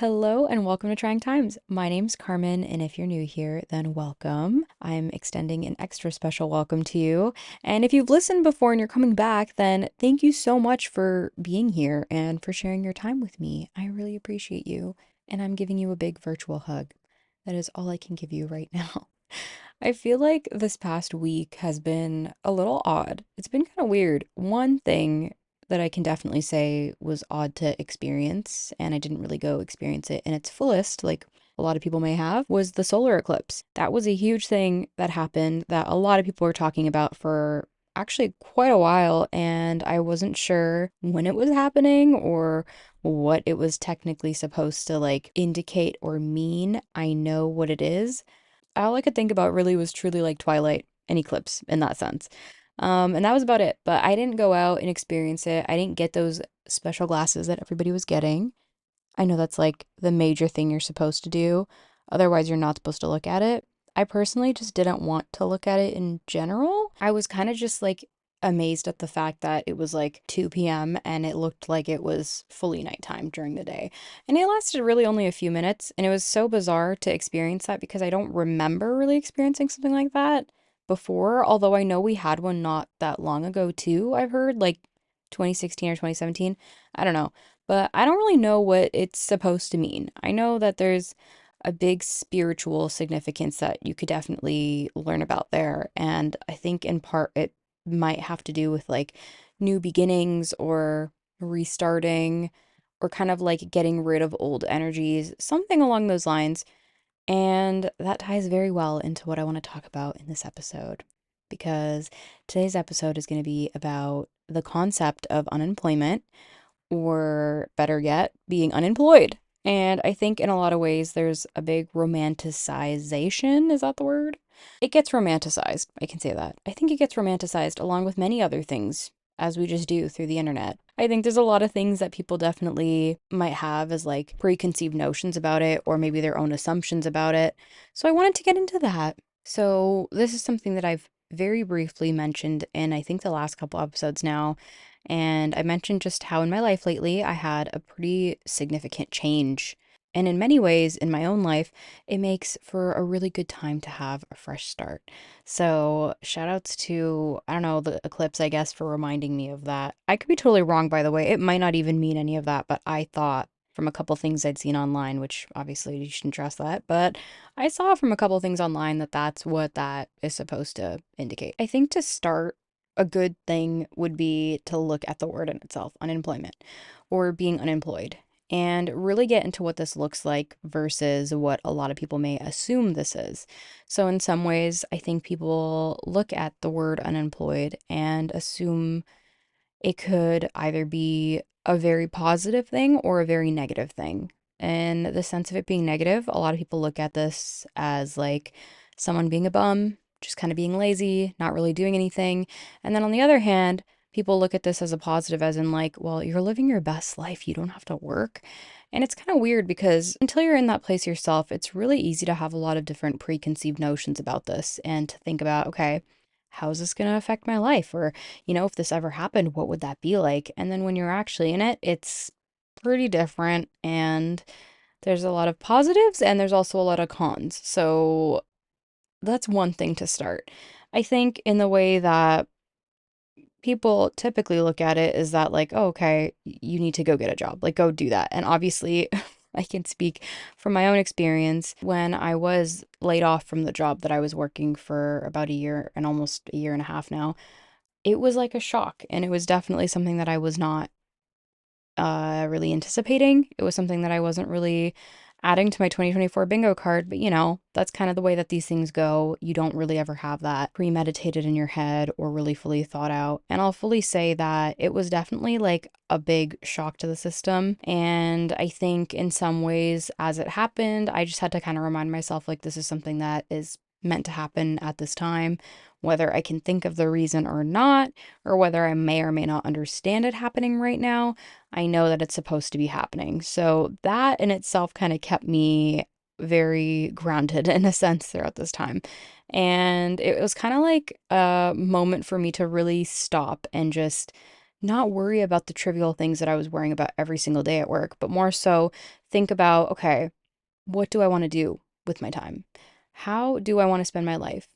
Hello and welcome to Trying Times. My name's Carmen, and if you're new here, then welcome. I'm extending an extra special welcome to you. And if you've listened before and you're coming back, then thank you so much for being here and for sharing your time with me. I really appreciate you, and I'm giving you a big virtual hug. That is all I can give you right now. I feel like this past week has been a little odd. It's been kind of weird. One thing that I can definitely say was odd to experience, and I didn't really go experience it in its fullest, like a lot of people may have, was the solar eclipse. That was a huge thing that happened that a lot of people were talking about for actually quite a while, and I wasn't sure when it was happening or what it was technically supposed to like indicate or mean. I know what it is. All I could think about really was truly like Twilight and Eclipse in that sense. And that was about it. But I didn't go out and experience it. I didn't get those special glasses that everybody was getting. I know that's like the major thing you're supposed to do. Otherwise, you're not supposed to look at it. I personally just didn't want to look at it in general. I was kind of just like amazed at the fact that it was like 2 p.m. and it looked like it was fully nighttime during the day. And it lasted really only a few minutes. And it was so bizarre to experience that because I don't remember really experiencing something like that before. Although I know we had one not that long ago too, I've heard like 2016 or 2017. I don't know. But I don't really know what it's supposed to mean. I know that there's a big spiritual significance that you could definitely learn about there. And I think in part it might have to do with like new beginnings or restarting or kind of like getting rid of old energies, something along those lines. And that ties very well into what I want to talk about in this episode because today's episode is going to be about the concept of unemployment, or better yet, being unemployed. And I think in a lot of ways there's a big romanticization. Is that the word? It gets romanticized. I can say that. I think it gets romanticized along with many other things, as we just do through the internet. I think there's a lot of things that people definitely might have as like preconceived notions about it, or maybe their own assumptions about it. So I wanted to get into that. So this is something that I've very briefly mentioned in I think the last couple episodes now, and I mentioned just how in my life lately I had a pretty significant change. And in many ways, in my own life, it makes for a really good time to have a fresh start. So, shout outs to, I don't know, the eclipse, I guess, for reminding me of that. I could be totally wrong, by the way. It might not even mean any of that, but I thought from a couple things I'd seen online, which obviously you shouldn't trust that, but I saw from a couple things online that that's what that is supposed to indicate. I think to start, a good thing would be to look at the word in itself, unemployment, or being unemployed, and really get into what this looks like versus what a lot of people may assume this is. So, in some ways, I think people look at the word unemployed and assume it could either be a very positive thing or a very negative thing. In the sense of it being negative, a lot of people look at this as like someone being a bum, just kind of being lazy, not really doing anything. And then on the other hand, people look at this as a positive, as in like, well, you're living your best life. You don't have to work. And it's kind of weird because until you're in that place yourself, it's really easy to have a lot of different preconceived notions about this and to think about, okay, how is this going to affect my life? Or if this ever happened, what would that be like? And then when you're actually in it, it's pretty different. And there's a lot of positives and there's also a lot of cons. So that's one thing to start. I think in the way that people typically look at it is that, like, oh, okay, you need to go get a job, like, go do that. And obviously, I can speak from my own experience when I was laid off from the job that I was working for about a year and almost a year and a half now. It was like a shock, and it was definitely something that I was not really anticipating. It was something that I wasn't really adding to my 2024 bingo card, but that's kind of the way that these things go. You don't really ever have that premeditated in your head or really fully thought out. And I'll fully say that it was definitely like a big shock to the system. And I think in some ways, as it happened, I just had to kind of remind myself like this is something that is meant to happen at this time, whether I can think of the reason or not, or whether I may or may not understand it happening right now. I know that it's supposed to be happening. So that in itself kind of kept me very grounded in a sense throughout this time. And it was kind of like a moment for me to really stop and just not worry about the trivial things that I was worrying about every single day at work, but more so think about, okay, what do I want to do with my time? How do I want to spend my life?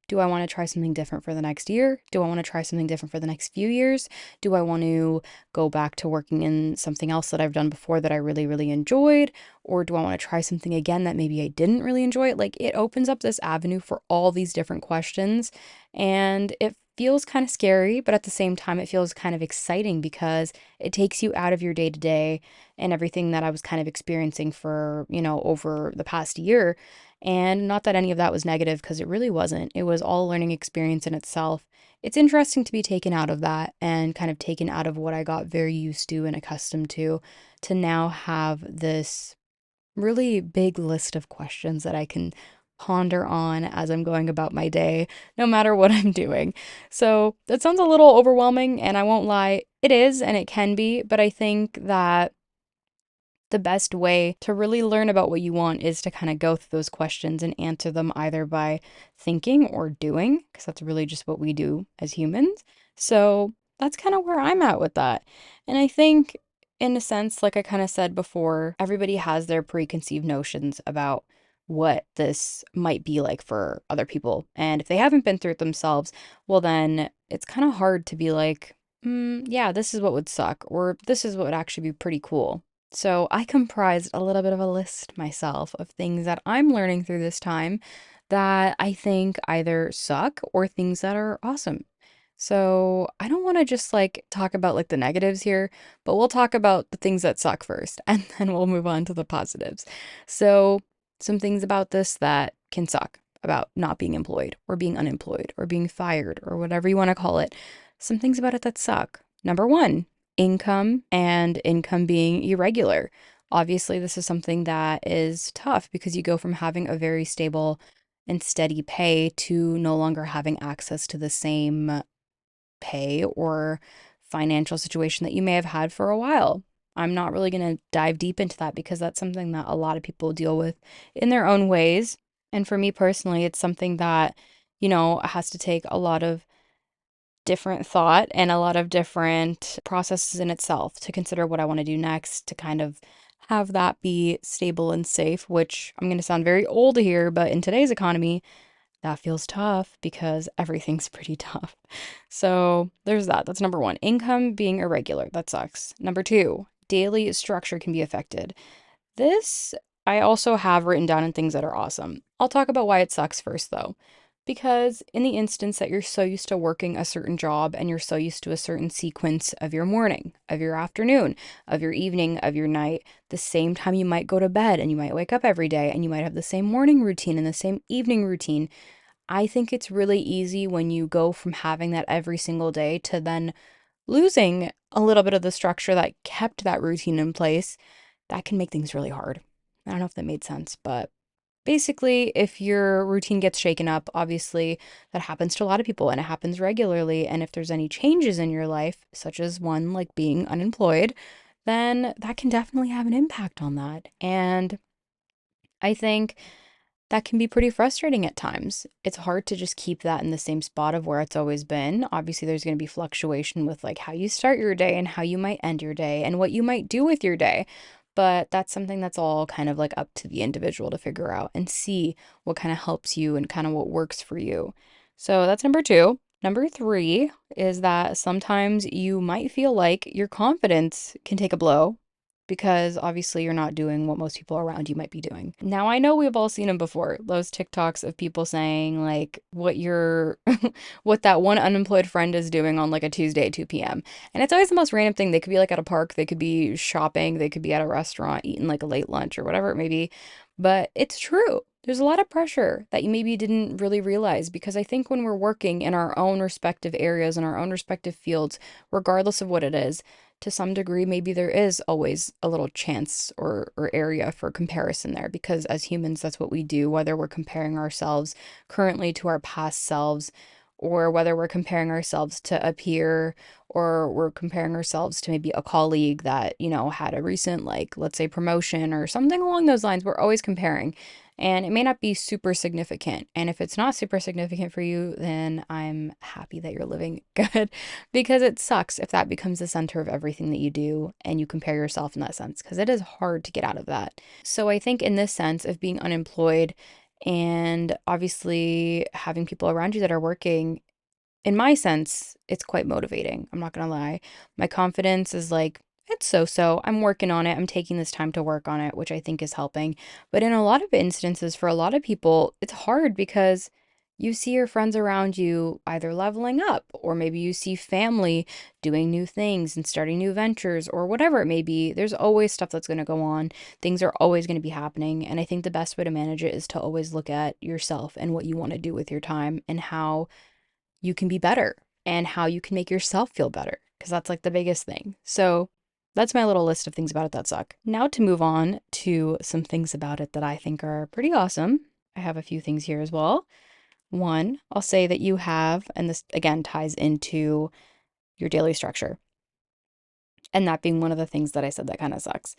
Do I want to try something different for the next year? Do I want to try something different for the next few years? Do I want to go back to working in something else that I've done before that I really, really enjoyed? Or do I want to try something again that maybe I didn't really enjoy? Like it opens up this avenue for all these different questions. And it feels kind of scary, but at the same time, it feels kind of exciting because it takes you out of your day to day and everything that I was kind of experiencing for, over the past year. And not that any of that was negative because it really wasn't. It was all a learning experience in itself. It's interesting to be taken out of that and kind of taken out of what I got very used to and accustomed to now have this really big list of questions that I can ponder on as I'm going about my day, no matter what I'm doing. So that sounds a little overwhelming, and I won't lie, it is and it can be, but I think that the best way to really learn about what you want is to kind of go through those questions and answer them either by thinking or doing, because that's really just what we do as humans. So that's kind of where I'm at with that. And I think, in a sense, like I kind of said before, everybody has their preconceived notions about what this might be like for other people. And if they haven't been through it themselves, well, then it's kind of hard to be like, yeah, this is what would suck, or this is what would actually be pretty cool. So I comprised a little bit of a list myself of things that I'm learning through this time that I think either suck or things that are awesome. So I don't want to just like talk about like the negatives here, but we'll talk about the things that suck first and then we'll move on to the positives. So some things about this that can suck about not being employed or being unemployed or being fired or whatever you want to call it. Some things about it that suck. Number one, income and income being irregular. Obviously, this is something that is tough because you go from having a very stable and steady pay to no longer having access to the same pay or financial situation that you may have had for a while. I'm not really going to dive deep into that because that's something that a lot of people deal with in their own ways. And for me personally, it's something that, has to take a lot of different thought and a lot of different processes in itself to consider what I want to do next to kind of have that be stable and safe, which I'm going to sound very old here, but in today's economy, that feels tough because everything's pretty tough. So there's that. That's number one. Income being irregular. That sucks. Number two, daily structure can be affected. This I also have written down in things that are awesome. I'll talk about why it sucks first, though. Because in the instance that you're so used to working a certain job and you're so used to a certain sequence of your morning, of your afternoon, of your evening, of your night, the same time you might go to bed and you might wake up every day and you might have the same morning routine and the same evening routine. I think it's really easy when you go from having that every single day to then losing a little bit of the structure that kept that routine in place. That can make things really hard. I don't know if that made sense, but basically, if your routine gets shaken up, obviously that happens to a lot of people and it happens regularly. And if there's any changes in your life, such as one like being unemployed, then that can definitely have an impact on that. And I think that can be pretty frustrating at times. It's hard to just keep that in the same spot of where it's always been. Obviously, there's going to be fluctuation with like how you start your day and how you might end your day and what you might do with your day. But that's something that's all kind of like up to the individual to figure out and see what kind of helps you and kind of what works for you. So that's number two. Number three is that sometimes you might feel like your confidence can take a blow because obviously you're not doing what most people around you might be doing. Now, I know we've all seen them before, those TikToks of people saying like what your what that one unemployed friend is doing on like a Tuesday at 2 p.m. And it's always the most random thing. They could be like at a park, they could be shopping, they could be at a restaurant eating like a late lunch or whatever it may be. But it's true. There's a lot of pressure that you maybe didn't really realize because I think when we're working in our own respective areas, in our own respective fields, regardless of what it is, to some degree, maybe there is always a little chance or area for comparison there because as humans, that's what we do, whether we're comparing ourselves currently to our past selves or whether we're comparing ourselves to a peer or we're comparing ourselves to maybe a colleague that, had a recent, like, let's say promotion or something along those lines. We're always comparing. And it may not be super significant. And if it's not super significant for you, then I'm happy that you're living good because it sucks if that becomes the center of everything that you do and you compare yourself in that sense, because it is hard to get out of that. So I think in this sense of being unemployed and obviously having people around you that are working, in my sense, it's quite motivating. I'm not gonna lie. My confidence is like, it's so so. I'm working on it. I'm taking this time to work on it, which I think is helping. But in a lot of instances, for a lot of people, it's hard because you see your friends around you either leveling up, or maybe you see family doing new things and starting new ventures, or whatever it may be. There's always stuff that's going to go on. Things are always going to be happening. And I think the best way to manage it is to always look at yourself and what you want to do with your time and how you can be better and how you can make yourself feel better, because that's like the biggest thing. So that's my little list of things about it that suck. Now to move on to some things about it that I think are pretty awesome. I have a few things here as well. One, I'll say that you have, and this again ties into your daily structure, and that being one of the things that I said that kind of sucks.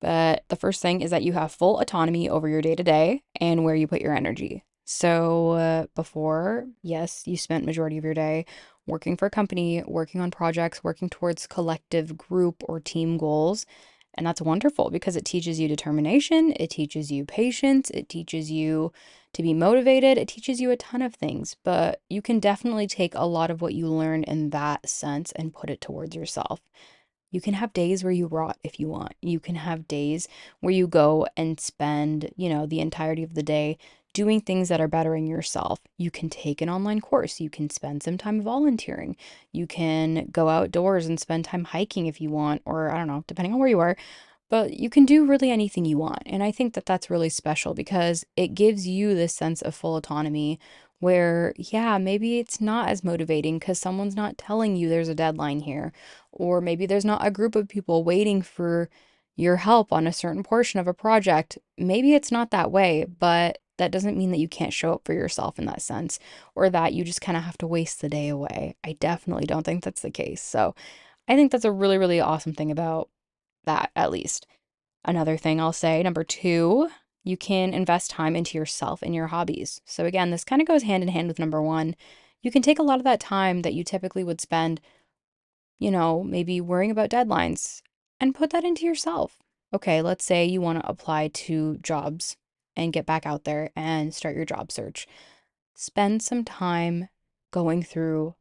But the first thing is that you have full autonomy over your day to day and where you put your energy. So before, yes, you spent majority of your day working for a company, working on projects, working towards collective group or team goals. And that's wonderful because it teaches you determination, it teaches you patience, it teaches you to be motivated, it teaches you a ton of things. But you can definitely take a lot of what you learn in that sense and put it towards yourself. You can have days where you rot if you want. You can have days where you go and spend, the entirety of the day doing things that are bettering yourself. You can take an online course. You can spend some time volunteering. You can go outdoors and spend time hiking if you want, or I don't know, depending on where you are. But you can do really anything you want. And I think that that's really special because it gives you this sense of full autonomy where, yeah, maybe it's not as motivating because someone's not telling you there's a deadline here, or maybe there's not a group of people waiting for your help on a certain portion of a project. Maybe it's not that way, but that doesn't mean that you can't show up for yourself in that sense, or that you just kind of have to waste the day away. I definitely don't think that's the case. So I think that's a really, really awesome thing about that, at least. Another thing I'll say, number two, you can invest time into yourself and your hobbies. So again, this kind of goes hand in hand with number one. You can take a lot of that time that you typically would spend, maybe worrying about deadlines, and put that into yourself. Okay, let's say you want to apply to jobs and get back out there and start your job search. Spend some time going through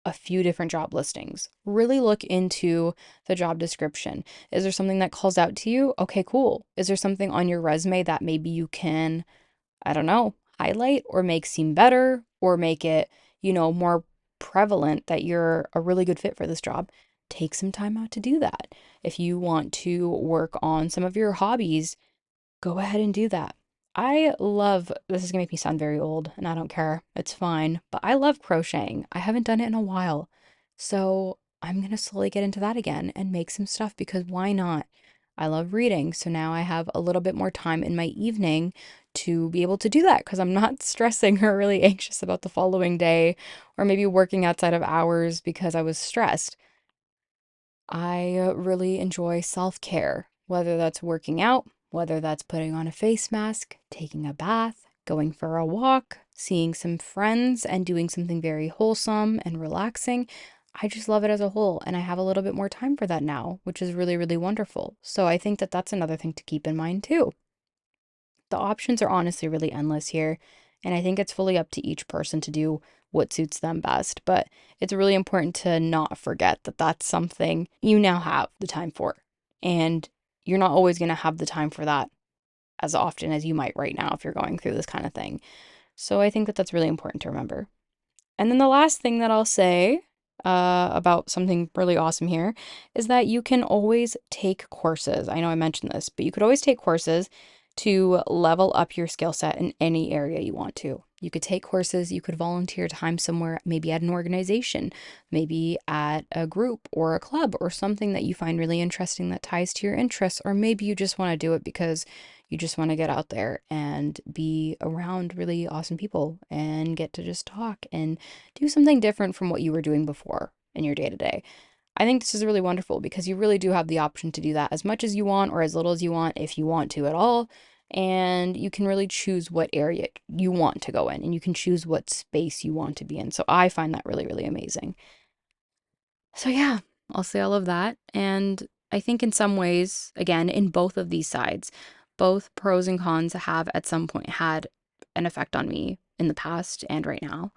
a few different job listings. Really look into the job description. Is there something that calls out to you? Okay, cool. Is there something on your resume that maybe you can, I don't know, highlight or make seem better or make it, more prevalent that you're a really good fit for this job? Take some time out to do that. If you want to work on some of your hobbies, go ahead and do that. I love, this is gonna make me sound very old, and I don't care. It's fine. But I love crocheting. I haven't done it in a while. So I'm gonna slowly get into that again and make some stuff because why not? I love reading. So now I have a little bit more time in my evening to be able to do that because I'm not stressing or really anxious about the following day or maybe working outside of hours because I was stressed. I really enjoy self care, whether that's working out, whether that's putting on a face mask, taking a bath, going for a walk, seeing some friends, and doing something very wholesome and relaxing. I just love it as a whole, and I have a little bit more time for that now, which is really, really wonderful. So I think that that's another thing to keep in mind too. The options are honestly really endless here, and I think it's fully up to each person to do what suits them best. But it's really important to not forget that that's something you now have the time for. And you're not always going to have the time for that as often as you might right now if you're going through this kind of thing. So I think that that's really important to remember. And then the last thing that I'll say about something really awesome here is that you can always take courses. I know I mentioned this, but you could always take courses to level up your skill set in any area you want to. You could take courses, you could volunteer time somewhere, maybe at an organization, maybe at a group or a club or something that you find really interesting that ties to your interests, or maybe you just want to do it because you just want to get out there and be around really awesome people and get to just talk and do something different from what you were doing before in your day to day. I think this is really wonderful because you really do have the option to do that as much as you want or as little as you want if you want to at all. and you can really choose what area you want to go in, and you can choose what space you want to be in. So I find that really, really amazing. So yeah, I'll say all of that. And I think in some ways, again, in both of these sides, both pros and cons have at some point had an effect on me in the past and right now.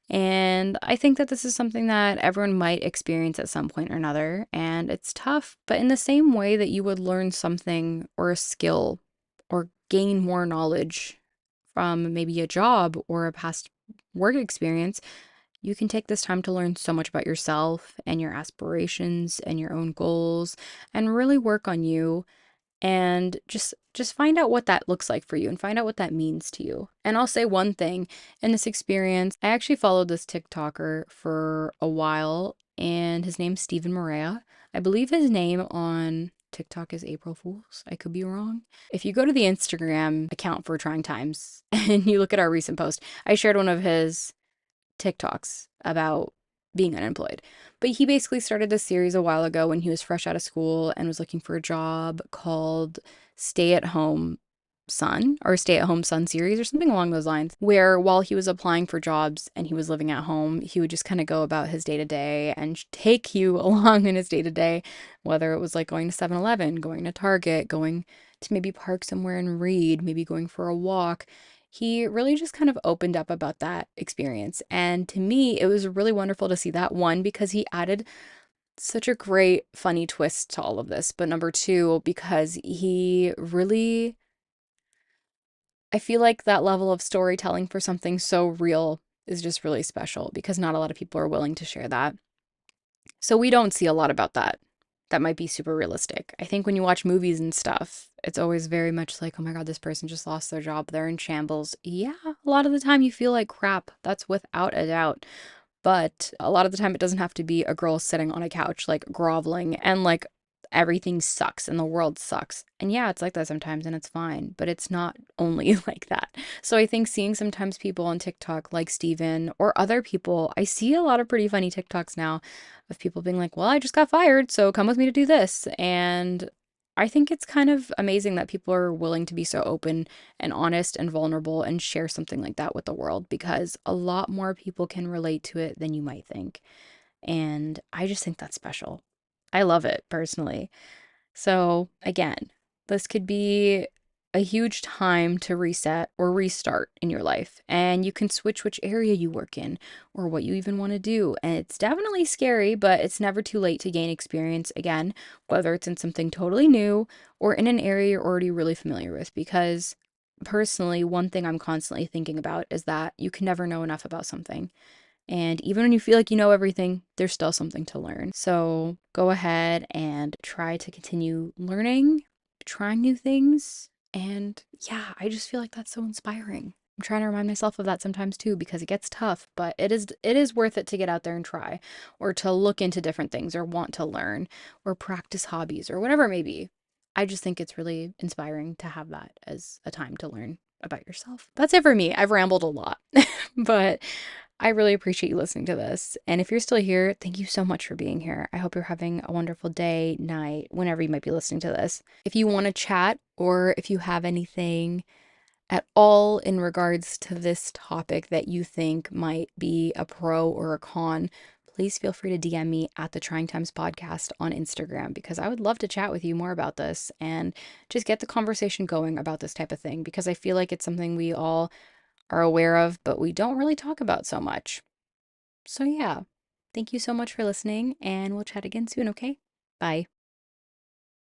And I think that this is something that everyone might experience at some point or another. And it's tough, but in the same way that you would learn something or a skill or gain more knowledge from maybe a job or a past work experience, you can take this time to learn so much about yourself and your aspirations and your own goals and really work on you and just find out what that looks like for you and find out what that means to you. And I'll say one thing, in this experience, I actually followed this TikToker for a while, and his name's Stephen Morea. I believe his name on TikTok is April Fools. I could be wrong. If you go to the Instagram account for Trying Times and you look at our recent post, I shared one of his TikToks about being unemployed. But he basically started this series a while ago when he was fresh out of school and was looking for a job called Stay at Home Son or Stay at Home Son series or something along those lines, where while he was applying for jobs and he was living at home, he would just kind of go about his day to day and take you along in his day to day, whether it was like going to 7-Eleven, going to Target, going to maybe park somewhere and read, maybe going for a walk. He really just kind of opened up about that experience. And to me, it was really wonderful to see that, one, because he added such a great, funny twist to all of this. But number two, because he really, I feel like that level of storytelling for something so real is just really special because not a lot of people are willing to share that. So we don't see a lot about that. That might be super realistic. I think when you watch movies and stuff, it's always very much like, oh my God, this person just lost their job. They're in shambles. Yeah, a lot of the time you feel like crap. That's without a doubt. But a lot of the time, it doesn't have to be a girl sitting on a couch, like groveling and like everything sucks and the world sucks. And yeah, it's like that sometimes and it's fine, but it's not only like that. So I think seeing sometimes people on TikTok like Steven or other people, I see a lot of pretty funny TikToks now of people being like, well, I just got fired, so come with me to do this. And I think it's kind of amazing that people are willing to be so open and honest and vulnerable and share something like that with the world because a lot more people can relate to it than you might think. And I just think that's special. I love it personally. So, again, this could be a huge time to reset or restart in your life. And you can switch which area you work in or what you even want to do. And it's definitely scary, but it's never too late to gain experience again, whether it's in something totally new or in an area you're already really familiar with. Because personally, one thing I'm constantly thinking about is that you can never know enough about something. And even when you feel like you know everything, there's still something to learn. So go ahead and try to continue learning, trying new things. And yeah, I just feel like that's so inspiring. I'm trying to remind myself of that sometimes too because it gets tough, but it is worth it to get out there and try or to look into different things or want to learn or practice hobbies or whatever it may be. I just think it's really inspiring to have that as a time to learn about yourself. That's it for me. I've rambled a lot, but I really appreciate you listening to this. And if you're still here, thank you so much for being here. I hope you're having a wonderful day, night, whenever you might be listening to this. If you want to chat or if you have anything at all in regards to this topic that you think might be a pro or a con, please feel free to DM me at the Trying Times podcast on Instagram because I would love to chat with you more about this and just get the conversation going about this type of thing because I feel like it's something we all are aware of, but we don't really talk about so much. So, yeah, thank you so much for listening, and we'll chat again soon, okay? Bye.